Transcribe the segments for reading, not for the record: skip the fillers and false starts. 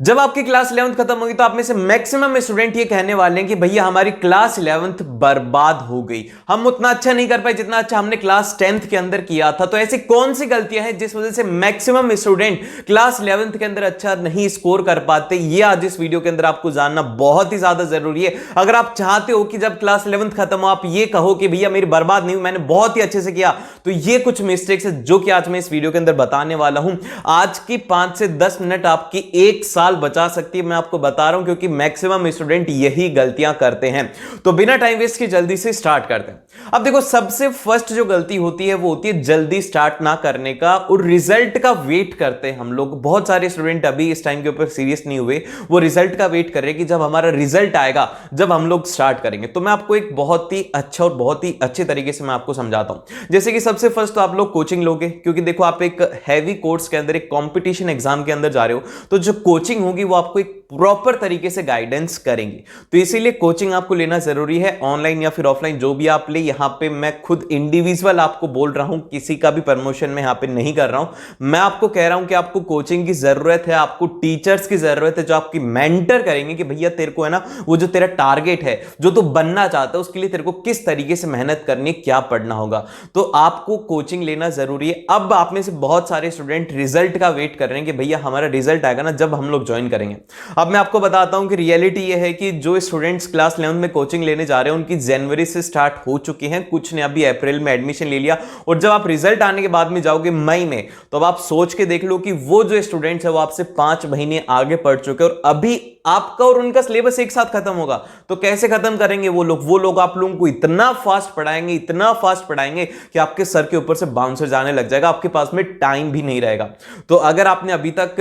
जब आपकी class 11th खत्म होगी तो आप में से मैक्सिमम स्टूडेंट ये कहने वाले हैं कि भैया हमारी क्लास 11th बर्बाद हो गई, हम उतना अच्छा नहीं कर पाए जितना अच्छा हमने क्लास 10th के अंदर किया था। तो ऐसी कौन सी गलतियां हैं जिस वजह से मैक्सिमम स्टूडेंट क्लास 11th के अंदर अच्छा नहीं स्कोर कर पाते, ये आज इस वीडियो के अंदर आपको जानना बहुत ही ज्यादा जरूरी है। अगर आप चाहते हो कि जब क्लास 11th खत्म हो आप ये कहो कि भैया मेरी बर्बाद नहीं हुई, मैंने बहुत ही अच्छे से किया, तो ये कुछ मिस्टेक्स है जो कि आज मैं इस वीडियो के अंदर बताने वाला हूं। आज की 5 से 10 मिनट आपकी एक साल बचा सकती है, मैं आपको बता रहा हूं, क्योंकि मैक्सिमम स्टूडेंट यही गलतियां करते हैं। तो बिना टाइम वेस्ट के जल्दी से स्टार्ट करते हैं। अब देखो, सबसे फर्स्ट जो गलती होती है वो होती है जल्दी स्टार्ट ना करने का और रिजल्ट का वेट करते हैं हम लोग। बहुत सारे स्टूडेंट अभी इस टाइम के ऊपर सीरियस नहीं हुए, वो रिजल्ट का वेट कर रहे हैं कि जब हमारा रिजल्ट आएगा जब हम लोग स्टार्ट करेंगे। तो मैं आपको एक बहुत ही अच्छा और बहुत ही अच्छे तरीके से मैं आपको समझाता हूं। जैसे कि सबसे फर्स्ट तो आप लोग कोचिंग लोगे, क्योंकि देखो आप एक हैवी कोर्स के अंदर, एक कॉम्पिटिशन एग्जाम के अंदर जा रहे हो, तो जो कोचिंग होगी वो आपको एक प्रॉपर तरीके से गाइडेंस करेंगे। तो इसीलिए कोचिंग आपको लेना जरूरी है, ऑनलाइन या फिर ऑफलाइन जो भी आप ले। यहां पे मैं खुद इंडिविजुअल आपको बोल रहा हूं, किसी का भी प्रमोशन में यहां पे नहीं कर रहा हूं। मैं आपको कह रहा हूं कि आपको कोचिंग की जरूरत है, आपको टीचर्स की जरूरत है जो आपकी मेंटर करेंगे कि भैया तेरे को है ना, वो जो तेरा टारगेट है, जो तू बनना चाहता है, उसके लिए तेरे को किस तरीके से मेहनत करनी है, क्या पढ़ना होगा। तो आपको कोचिंग लेना जरूरी है। अब आप में से बहुत सारे स्टूडेंट रिजल्ट का वेट कर रहे हैं कि भैया हमारा रिजल्ट आएगा ना जब हम लोग ज्वाइन करेंगे। अब मैं आपको बताता हूं कि रियलिटी यह है कि जो स्टूडेंट्स क्लास 11 में कोचिंग लेने जा रहे हैं उनकी जनवरी से स्टार्ट हो चुकी हैं, कुछ ने अभी अप्रैल में एडमिशन ले लिया, और जब आप रिजल्ट आने के बाद में जाओगे मई में, तो अब आप सोच के देख लो कि वो जो स्टूडेंट्स है वो आपसे 5 महीने आगे पढ़ चुके हैं, और अभी आपका और उनका सिलेबस एक साथ खत्म होगा। तो कैसे खत्म करेंगे वो लोग आप लोगों को इतना फास्ट पढ़ाएंगे, इतना फास्ट पढ़ाएंगे कि आपके सर के ऊपर से बाउंसर जाने लग जाएगा, आपके पास में टाइम भी नहीं रहेगा। तो अगर आपने अभी तक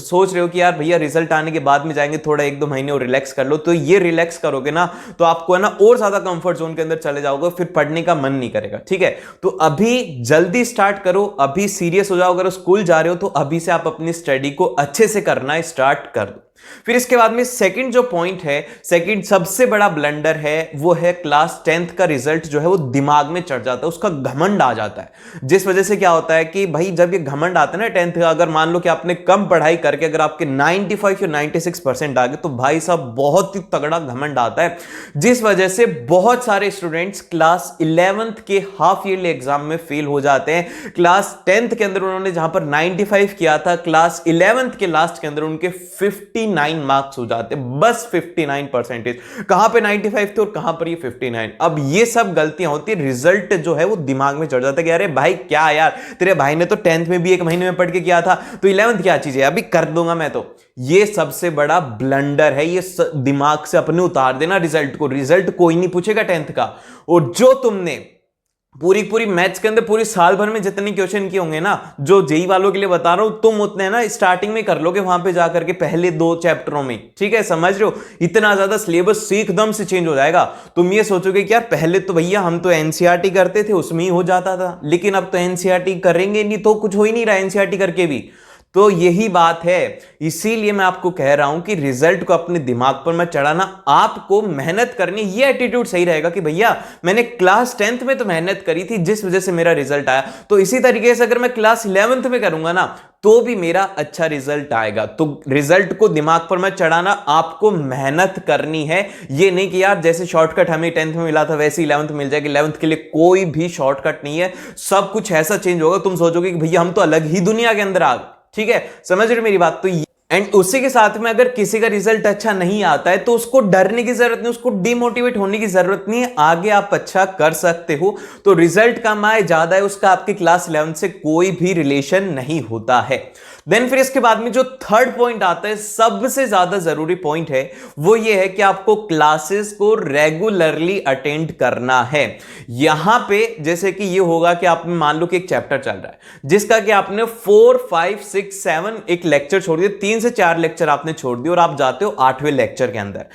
सोच रहे हो कि यार भैया रिजल्ट आने के बाद में जाएंगे, थोड़ा 1-2 महीने और रिलैक्स कर लो, तो ये रिलैक्स करोगे ना तो आपको है ना और ज्यादा कंफर्ट जोन के अंदर चले जाओगे, फिर पढ़ने का मन नहीं करेगा। ठीक है, तो अभी जल्दी स्टार्ट करो, अभी सीरियस हो जाओ। अगर स्कूल जा रहे हो तो अभी से आप अपनी स्टडी को अच्छे से करना स्टार्ट कर दो। फिर इसके बाद में सेकंड जो पॉइंट है, सेकंड सबसे बड़ा ब्लंडर है, वो है क्लास 10th का रिजल्ट जो है वो दिमाग में चढ़ जाता है, उसका घमंड आ जाता है। जिस वजह से क्या होता है कि भाई जब ये घमंड आता है ना 10th का, अगर मान लो कि आपने कम पढ़ाई करके अगर आपके 95 या 96% आ गए, तो भाई साहब बहुत ही तगड़ा घमंड आता है, जिस वजह से बहुत सारे स्टूडेंट्स क्लास 11th के हाफ ईयरली एग्जाम में फेल हो जाते हैं। क्लास 10th के अंदर उन्होंने जहां पर 95 किया था, क्लास 11th के लास्ट के अंदर उनके 59 मार्क्स हो जाते, बस 59%। कहां पे 95 थे और कहां पर ये 59। अब ये सब गलतियां होती है, रिजल्ट जो है वो दिमाग में चढ़ जाता है कि अरे भाई क्या यार, तेरे भाई ने तो 10th में भी 1 महीने में पढ़ के किया था, तो 11th क्या चीज है, अभी कर दूंगा मैं। तो ये सबसे बड़ा ब्लंडर है, ये दिमाग से अपने उतार देना रिजल्ट को। रिजल्ट कोई नहीं पूछेगा 10th का, और जो तुमने पूरी मैथ्स के अंदर पूरी साल भर में जितने क्वेश्चन किए होंगे ना, जो जेई वालों के लिए बता रहा हूं, तुम उतने ना स्टार्टिंग में कर लोगे वहां पे जाकर के पहले 2 चैप्टरों में। ठीक है, समझ रहे हो, इतना ज्यादा सिलेबस एकदम से चेंज हो जाएगा। तुम ये सोचोगे कि यार पहले तो भैया हम तो एनसीईआरटी करते थे, उसमें ही हो जाता था, लेकिन अब तो एनसीईआरटी करेंगे नहीं तो कुछ हो ही नहीं रहा एनसीईआरटी करके भी। तो यही बात है, इसीलिए मैं आपको कह रहा हूं कि रिजल्ट को अपने दिमाग पर मत चढ़ाना, आपको मेहनत करनी। ये एटीट्यूड सही रहेगा कि भैया मैंने क्लास 10th में तो मेहनत करी थी जिस वजह से मेरा रिजल्ट आया, तो इसी तरीके से अगर मैं क्लास 11th में करूंगा ना तो भी मेरा अच्छा रिजल्ट आएगा। तो रिजल्ट को दिमाग पर मत चढ़ाना, आपको मेहनत करनी है। ये नहीं कि यार जैसे शॉर्टकट हमें 10th में मिला था वैसे 11th में मिल जाएगी। 11th के लिए कोई भी शॉर्टकट नहीं है, सब कुछ ऐसा चेंज होगा तुम सोचोगे कि भैया हम तो अलग ही दुनिया के अंदर आ गए। ठीक है, समझ रहे हो मेरी बात। तो एंड उसी के साथ में अगर किसी का रिजल्ट अच्छा नहीं आता है तो उसको डरने की जरूरत नहीं, उसको डिमोटिवेट होने की जरूरत नहीं है, आगे आप अच्छा कर सकते हो। तो रिजल्ट कम आए ज्यादा है उसका आपकी क्लास 11 से कोई भी रिलेशन नहीं होता है। देन फिर इसके बाद में जो थर्ड पॉइंट आता है, सबसे ज्यादा जरूरी पॉइंट है, वो ये है कि आपको क्लासेस को रेगुलरली अटेंड करना है। यहां पे जैसे कि ये होगा कि आपने मान लो कि एक चैप्टर चल रहा है जिसका कि आपने 4, 5, 6, 7 एक लेक्चर छोड़ दिया, 3 से 4 लेक्चर आपने छोड़ दिया और आप जाते हो 8वें लेक्चर के अंदर।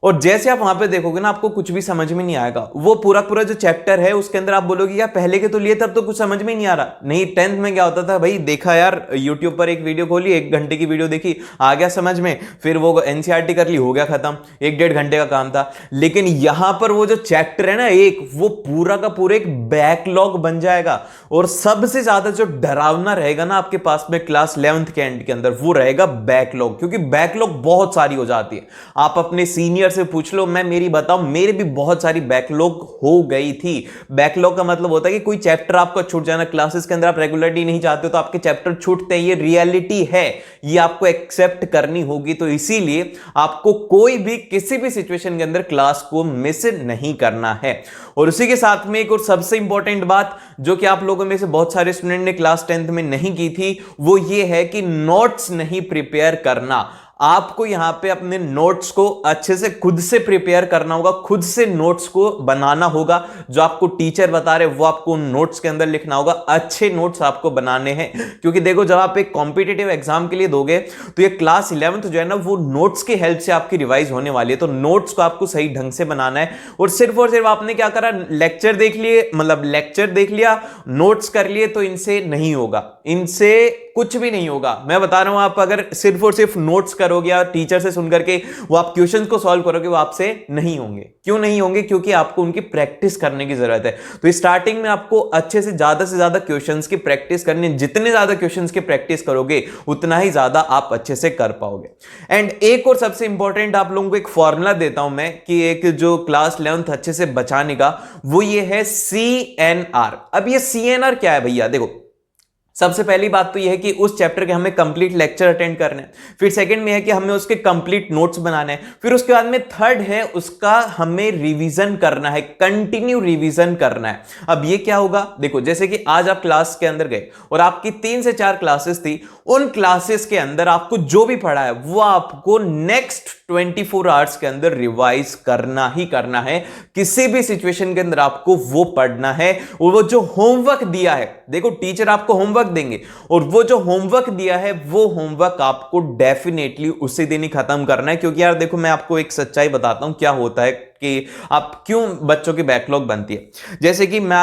और जैसे आप वहां पे देखोगे ना, आपको कुछ भी समझ में नहीं आएगा। वो पूरा पूरा जो चैप्टर है उसके अंदर आप बोलोगे यार पहले के तो लिए तब तो कुछ समझ में नहीं आ रहा। नहीं, 10th में क्या होता था भाई, देखा यार यूट्यूब पर एक वीडियो खोली, 1 घंटे की वीडियो देखी, आ गया समझ में, फिर वो एनसीईआरटी कर ली, हो गया खत्म, 1-1.5 घंटे का काम था। लेकिन यहां पर वो जो चैप्टर है ना एक, वो पूरा का पूरा एक बैकलॉग बन जाएगा। और सबसे ज्यादा जो डरावना रहेगा ना आपके पास में क्लास 11th के एंड के अंदर, वो रहेगा बैकलॉग। क्योंकि बैकलॉग बहुत सारी हो जाती है। आप अपने सीनियर से पूछ लो, मैं मेरी बताऊं, मेरे भी बहुत सारी बैकलॉग हो गई थी। बैकलॉग का मतलब होता है कि कोई चैप्टर आपका छूट जाना, क्लासेस के अंदर आप रेगुलरली नहीं जाते हो तो आपके चैप्टर छूटते हैं। ये रियलिटी है, ये आपको एक्सेप्ट करनी होगी। तो इसीलिए आपको कोई भी किसी भी सिचुएशन के अंदर क्लास को मिस नहीं करना है। और उसी के साथ में एक और सबसे इंपॉर्टेंट बात जो कि आप लोगों में से बहुत सारे स्टूडेंट ने क्लास 10th में नहीं की थी, वो ये है कि नोट्स नहीं प्रिपेयर करना। आपको यहां पे अपने नोट्स को अच्छे से खुद से प्रिपेयर करना होगा, खुद से नोट्स को बनाना होगा। जो आपको टीचर बता रहे वो आपको नोट्स के अंदर लिखना होगा। अच्छे नोट्स आपको बनाने हैं, क्योंकि देखो जब आप एक कॉम्पिटिटिव एग्जाम के लिए दोगे तो ये क्लास 11th जो है ना, वो नोट्स की हेल्प से आपकी रिवाइज होने वाली है। तो नोट्स को आपको सही ढंग से बनाना है। और सिर्फ आपने क्या करा, लेक्चर देख लिए, मतलब लेक्चर देख लिया, नोट्स कर लिए, तो इनसे नहीं होगा, इनसे कुछ भी नहीं होगा। मैं बता रहा हूं, आप अगर सिर्फ और सिर्फ नोट्स करोगे या टीचर से सुन करके वो आप क्वेश्चंस को सॉल्व करोगे, वो आपसे नहीं होंगे। क्यों नहीं होंगे? क्योंकि आपको उनकी प्रैक्टिस करने की जरूरत है। तो स्टार्टिंग में आपको अच्छे से ज्यादा क्वेश्चंस की प्रैक्टिस करनी है। जितने ज्यादा क्वेश्चंस की प्रैक्टिस करोगे उतना ही ज्यादा आप अच्छे से कर पाओगे। एंड एक और सबसे इंपॉर्टेंट आप लोगों को एक फॉर्मूला देता हूं मैं, कि एक जो क्लास 11th अच्छे से बचाने का, वो ये है CNR। अब ये CNR क्या है भैया? देखो, सबसे पहली बात तो यह है कि उस चैप्टर के हमें कंप्लीट लेक्चर अटेंड करने हैं। फिर सेकंड में है कि हमें उसके कंप्लीट नोट्स बनाने हैं। फिर उसके बाद में थर्ड है उसका हमें रिवीजन करना है, कंटिन्यू रिवीजन करना है। अब ये क्या होगा? देखो, जैसे कि आज आप क्लास के अंदर गए और आपकी 3 से 4 क्लासेस थी। उन क्लासेस के अंदर आपको जो भी पढ़ा है वो आपको नेक्स्ट 24 आवर्स के अंदर रिवाइज करना ही करना है। किसी भी सिचुएशन के अंदर आपको वो पढ़ना है। और वो जो होमवर्क दिया है, देखो टीचर आपको होमवर्क देंगे, और वो जो होमवर्क दिया है वो होमवर्क आपको डेफिनेटली उसी दिन ही खत्म करना है। क्योंकि यार देखो, मैं आपको एक सच्चाई बताता हूं क्या होता है कि आप क्यों बच्चों की बैकलॉग बनती है। जैसे कि मैं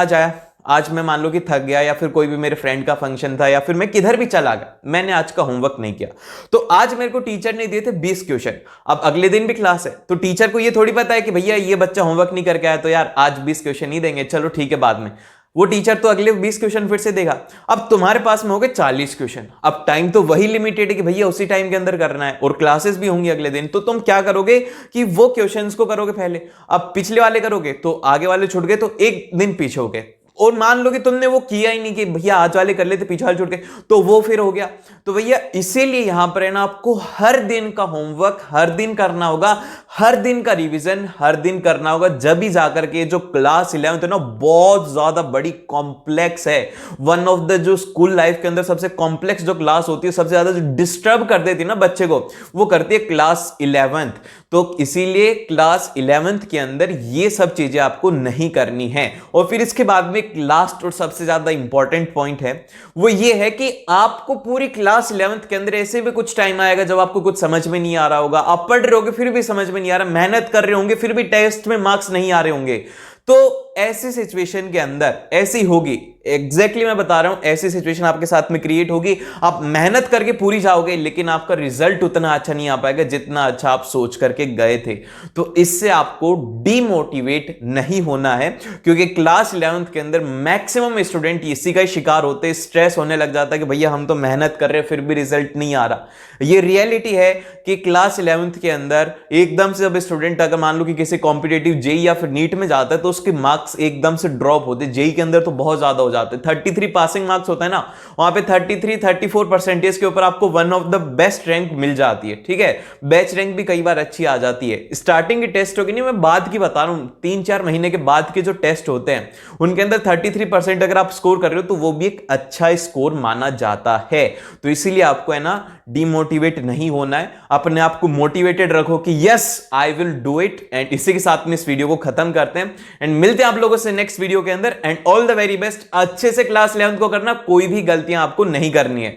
आज मैं मान लो कि थक गया, या फिर कोई भी मेरे फ्रेंड का फंक्शन था, या फिर मैं किधर भी चला गया, मैंने आज का होमवर्क नहीं किया, तो आज मेरे को टीचर ने दिए थे 20 क्वेश्चन। अब अगले दिन भी क्लास है, तो टीचर को ये थोड़ी पता है कि भैया ये बच्चा होमवर्क नहीं करके आया तो यार आज 20 क्वेश्चन नहीं देंगे, चलो ठीक है बाद में। वो टीचर तो अगले 20 क्वेश्चन फिर से देगा। अब तुम्हारे पास में हो गए 40 क्वेश्चन। अब टाइम तो वही लिमिटेड है कि भैया उसी टाइम के अंदर करना है, और क्लासेस भी होंगी अगले दिन। तो तुम क्या करोगे कि वो क्वेश्चंस को करोगे पहले, अब पिछले वाले करोगे तो आगे वाले छूट गए, तो एक दिन पीछे हो गए। और मान लो कि तुमने वो किया ही नहीं कि भैया आज वाले कर लेते, पीछे वाले छूट गए, तो वो फिर हो गया। तो भैया इसीलिए यहां पर है ना, आपको हर दिन का होमवर्क हर दिन करना होगा, हर दिन का रिवीजन हर दिन करना होगा। जब भी जाकर के जो क्लास 11th है ना, बहुत ज्यादा बड़ी कॉम्प्लेक्स है। वन ऑफ द जो स्कूल लाइफ के अंदर सबसे कॉम्प्लेक्स जो क्लास होती है, सबसे ज्यादा जो डिस्टर्ब कर देती है ना बच्चे को, वो करती है क्लास 11th। तो इसीलिए क्लास 11th के अंदर ये सब चीजें आपको नहीं करनी है। और फिर इसके बाद में लास्ट और सबसे ज्यादा इंपॉर्टेंट पॉइंट है, वो ये है कि आपको पूरी क्लास 11th के अंदर ऐसे भी कुछ टाइम आएगा जब आपको कुछ समझ में नहीं आ रहा होगा, आप पढ़ रहे होगे फिर भी समझ में नहीं आ रहा, मेहनत कर रहे होंगे फिर भी टेस्ट में मार्क्स नहीं आ रहे होंगे। तो ऐसी सिचुएशन के अंदर ऐसी होगी, एग्जैक्टली मैं बता रहा हूं, ऐसी सिचुएशन आपके साथ में क्रिएट होगी। आप मेहनत करके पूरी जाओगे, लेकिन आपका रिजल्ट उतना अच्छा नहीं आ पाएगा जितना अच्छा आप सोच करके गए थे। तो इससे आपको डीमोटिवेट नहीं होना है, क्योंकि क्लास 11th के अंदर मैक्सिमम स्टूडेंट इसी का शिकार होते हैं। स्ट्रेस होने लग जाता है कि भैया हम तो मेहनत कर रहे हैं फिर भी रिजल्ट नहीं आ रहा। ये रियलिटी है कि क्लास 11th के अंदर एकदम से जब स्टूडेंट अगर मान लो कि किसी कॉम्पिटेटिव जेई या फिर नीट में जाता है, तो उसके मार्क्स एकदम से ड्रॉप होते हैं। जेई के अंदर तो बहुत ज्यादा हो जाते हैं, 33 पासिंग मार्क्स होता है ना, वहां पे 33-34% के ऊपर आपको one of the best rank मिल जाती है। ठीक है, बैच रैंक भी कई बार अच्छी आ जाती है। स्टार्टिंग के टेस्ट होगी नहीं, मैं बाद की बता रहा हूं, 3-4 महीने के बाद के जो टेस्ट होते हैं उनके अंदर 33% अगर आप स्कोर कर रहे हो तो वो भी एक अच्छा स्कोर माना जाता है। तो इसीलिए आपको है ना डिमोटिवेट नहीं होना है, अपने आप को मोटिवेटेड रखो कि yes I will do it. And इसी के साथ में इस वीडियो को खत्म करते हैं एंड मिलते हैं आप लोगों से नेक्स्ट वीडियो के अंदर। And all the very best. अच्छे से क्लास 11th को करना, कोई भी गलतियां आपको नहीं करनी है।